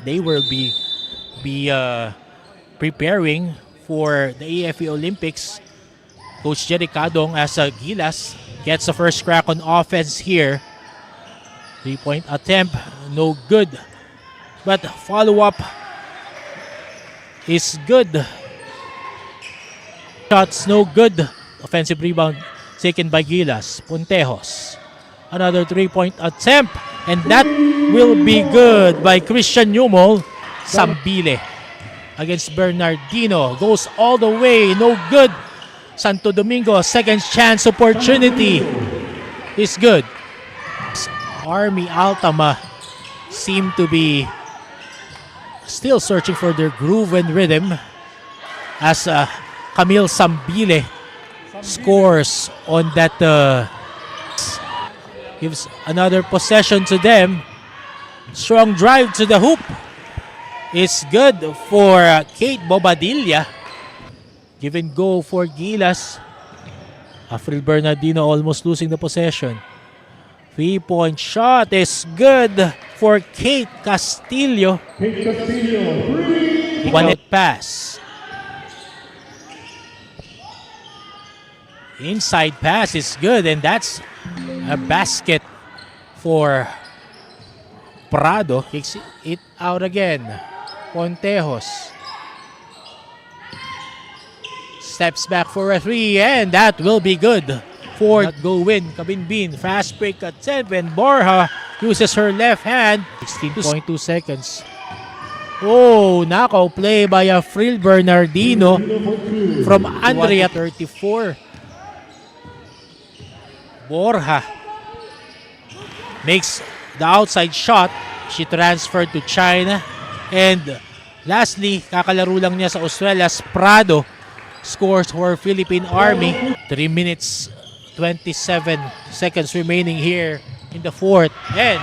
they will be preparing for the AFE Olympics. Coach Jerry Cadong as Gilas gets the first crack on offense here. 3-point attempt, no good. But follow-up is good. Shots, no good. Offensive rebound taken by Gilas. Puntejos. Another 3-point attempt. And that will be good by Christian Yumol. Sambile against Bernardino. Goes all the way, no good. Santo Domingo, second chance opportunity is good. Army Altama seem to be still searching for their groove and rhythm as Camille Sambile scores on that. Gives another possession to them. Strong drive to the hoop. It's good for Kate Bobadilla. Give and go for Gilas. Afril Bernardino almost losing the possession. 3-point shot is good for Kate Castillo. One pass. Inside pass is good, and that's a basket for Prado. Kicks it out again. Puntejos steps back for a three, and that will be good for go win. Kabinbin, fast break at 7. Borja uses her left hand. 16.2 seconds. Oh, knockout play by Afril Bernardino from Andrea. 34. Borja makes the outside shot. She transferred to China. And lastly, kakalaro lang niya sa Australia's Prado scores for Philippine Army. 3 minutes 27 seconds remaining here in the fourth. And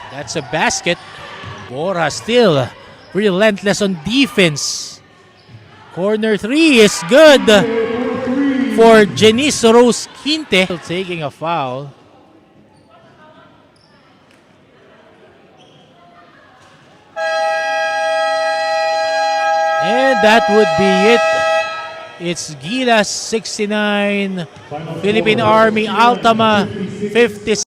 that's a basket. Borja still relentless on defense. Corner three is good for Janice Rose Quinte. Taking a foul. And that would be it. It's Gilas 69, Philippine Army Altama 56.